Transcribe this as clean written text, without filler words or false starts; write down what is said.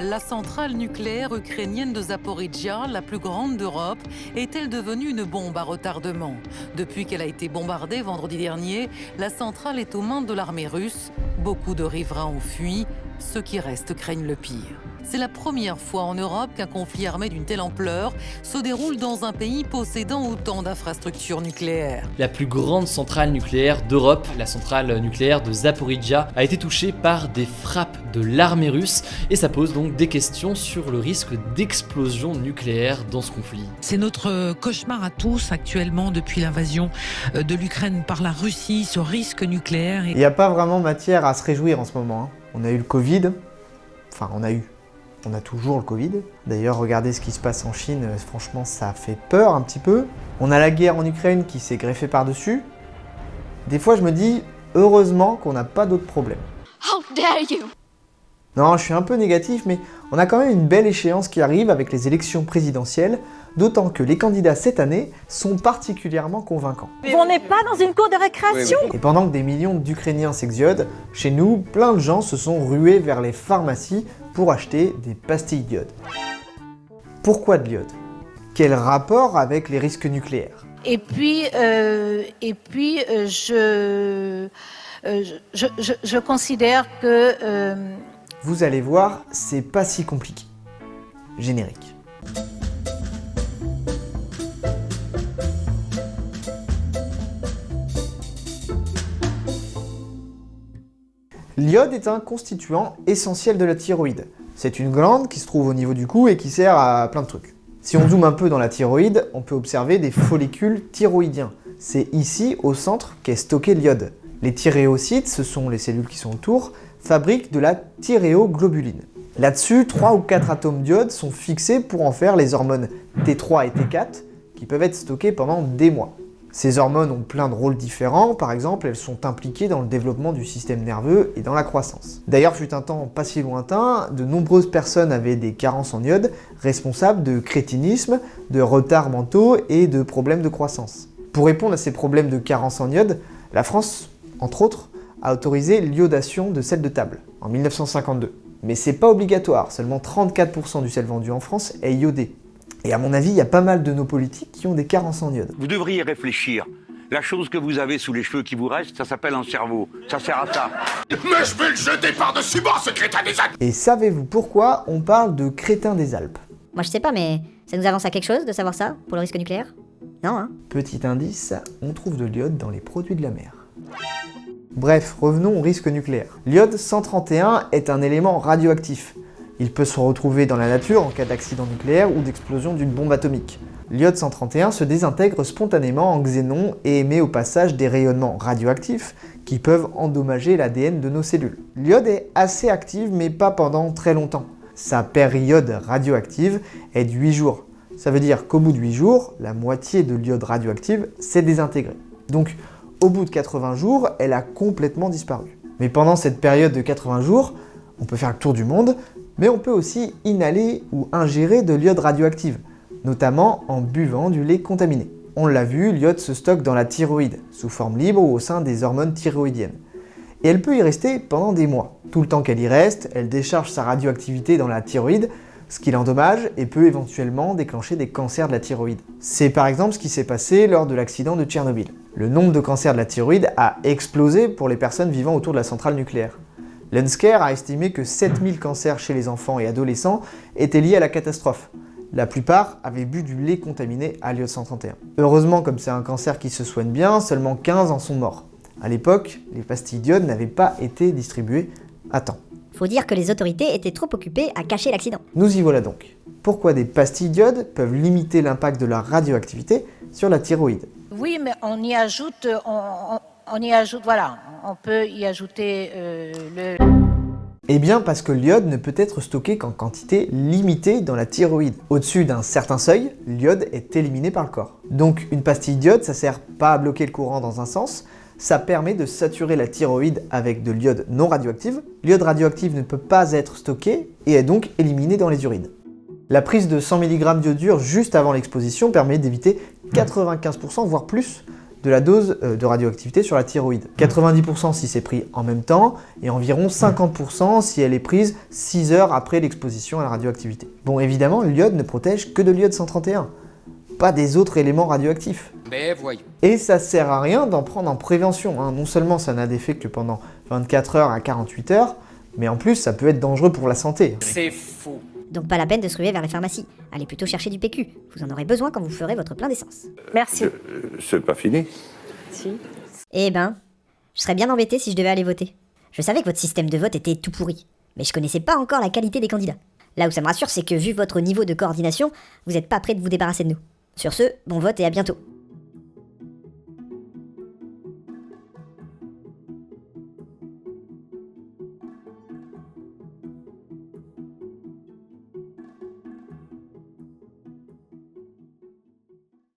La centrale nucléaire ukrainienne de Zaporijia, la plus grande d'Europe, est-elle devenue une bombe à retardement? Depuis qu'elle a été bombardée vendredi dernier, la centrale est aux mains de l'armée russe. Beaucoup de riverains ont fui, ceux qui restent craignent le pire. C'est la première fois en Europe qu'un conflit armé d'une telle ampleur se déroule dans un pays possédant autant d'infrastructures nucléaires. La plus grande centrale nucléaire d'Europe, la centrale nucléaire de Zaporijia, a été touchée par des frappes de l'armée russe et ça pose donc des questions sur le risque d'explosion nucléaire dans ce conflit. C'est notre cauchemar à tous actuellement depuis l'invasion de l'Ukraine par la Russie, ce risque nucléaire. Il n'y a pas vraiment matière à se réjouir en ce moment. On a eu le Covid, on a toujours le Covid. D'ailleurs, regardez ce qui se passe en Chine, franchement, ça fait peur un petit peu. On a la guerre en Ukraine qui s'est greffée par-dessus. Des fois, je me dis, heureusement qu'on n'a pas d'autres problèmes. How dare you! Non, je suis un peu négatif, mais on a quand même une belle échéance qui arrive avec les élections présidentielles, d'autant que les candidats cette année sont particulièrement convaincants. On n'est pas dans une cour de récréation. Et pendant que des millions d'Ukrainiens s'exodent, chez nous, plein de gens se sont rués vers les pharmacies pour acheter des pastilles d'iode. Pourquoi de l'iode? Quel rapport avec les risques nucléaires? Et puis, je considère que... Vous allez voir, c'est pas si compliqué. Générique. L'iode est un constituant essentiel de la thyroïde. C'est une glande qui se trouve au niveau du cou et qui sert à plein de trucs. Si on zoome un peu dans la thyroïde, on peut observer des follicules thyroïdiens. C'est ici, au centre, qu'est stocké l'iode. Les thyréocytes, ce sont les cellules qui sont autour, fabriquent de la thyréoglobuline. Là-dessus, 3 ou 4 atomes d'iode sont fixés pour en faire les hormones T3 et T4, qui peuvent être stockées pendant des mois. Ces hormones ont plein de rôles différents, par exemple, elles sont impliquées dans le développement du système nerveux et dans la croissance. D'ailleurs, fut un temps pas si lointain, de nombreuses personnes avaient des carences en iode, responsables de crétinisme, de retards mentaux et de problèmes de croissance. Pour répondre à ces problèmes de carence en iode, la France, entre autres, a autorisé l'iodation de sel de table, en 1952. Mais c'est pas obligatoire, seulement 34% du sel vendu en France est iodé. Et à mon avis, il y a pas mal de nos politiques qui ont des carences en iode. Vous devriez réfléchir. La chose que vous avez sous les cheveux qui vous reste, ça s'appelle un cerveau. Ça sert à ça. Mais je vais le jeter par-dessus bord, ce crétin des Alpes! Et savez-vous pourquoi on parle de crétin des Alpes? Moi je sais pas, mais ça nous avance à quelque chose de savoir ça pour le risque nucléaire? Non, hein? Petit indice, on trouve de l'iode dans les produits de la mer. Bref, revenons au risque nucléaire. L'iode 131 est un élément radioactif. Il peut se retrouver dans la nature en cas d'accident nucléaire ou d'explosion d'une bombe atomique. L'iode 131 se désintègre spontanément en xénon et émet au passage des rayonnements radioactifs qui peuvent endommager l'ADN de nos cellules. L'iode est assez active mais pas pendant très longtemps. Sa période radioactive est de 8 jours. Ça veut dire qu'au bout de 8 jours, la moitié de l'iode radioactive s'est désintégrée. Donc, au bout de 80 jours, elle a complètement disparu. Mais pendant cette période de 80 jours, on peut faire le tour du monde, mais on peut aussi inhaler ou ingérer de l'iode radioactive, notamment en buvant du lait contaminé. On l'a vu, l'iode se stocke dans la thyroïde, sous forme libre ou au sein des hormones thyroïdiennes. Et elle peut y rester pendant des mois. Tout le temps qu'elle y reste, elle décharge sa radioactivité dans la thyroïde, ce qui l'endommage et peut éventuellement déclencher des cancers de la thyroïde. C'est par exemple ce qui s'est passé lors de l'accident de Tchernobyl. Le nombre de cancers de la thyroïde a explosé pour les personnes vivant autour de la centrale nucléaire. L'UNSCARE a estimé que 7000 cancers chez les enfants et adolescents étaient liés à la catastrophe. La plupart avaient bu du lait contaminé à l'iode 131. Heureusement, comme c'est un cancer qui se soigne bien, seulement 15 en sont morts. À l'époque, les pastilles d'iode n'avaient pas été distribuées à temps. Faut dire que les autorités étaient trop occupées à cacher l'accident. Nous y voilà donc. Pourquoi des pastilles d'iode peuvent limiter l'impact de la radioactivité sur la thyroïde? Oui, mais on y ajoute, voilà, on peut y ajouter le... Eh bien parce que l'iode ne peut être stocké qu'en quantité limitée dans la thyroïde. Au-dessus d'un certain seuil, l'iode est éliminé par le corps. Donc une pastille d'iode, ça sert pas à bloquer le courant dans un sens, ça permet de saturer la thyroïde avec de l'iode non radioactive. L'iode radioactive ne peut pas être stocké et est donc éliminé dans les urines. La prise de 100 mg d'iodure juste avant l'exposition permet d'éviter 95% voire plus de la dose de radioactivité sur la thyroïde. 90% si c'est pris en même temps et environ 50% si elle est prise 6 heures après l'exposition à la radioactivité. Bon, évidemment, l'iode ne protège que de l'iode 131, pas des autres éléments radioactifs. Mais voyons. Et ça sert à rien d'en prendre en prévention, hein. Non seulement ça n'a d'effet que pendant 24 heures à 48 heures, mais en plus ça peut être dangereux pour la santé. C'est faux. Donc pas la peine de se ruer vers les pharmacies. Allez plutôt chercher du PQ. Vous en aurez besoin quand vous ferez votre plein d'essence. Merci. C'est pas fini. Eh ben, je serais bien embêté si je devais aller voter. Je savais que votre système de vote était tout pourri, mais je connaissais pas encore la qualité des candidats. Là où ça me rassure, c'est que vu votre niveau de coordination, vous n'êtes pas prêt de vous débarrasser de nous. Sur ce, bon vote et à bientôt.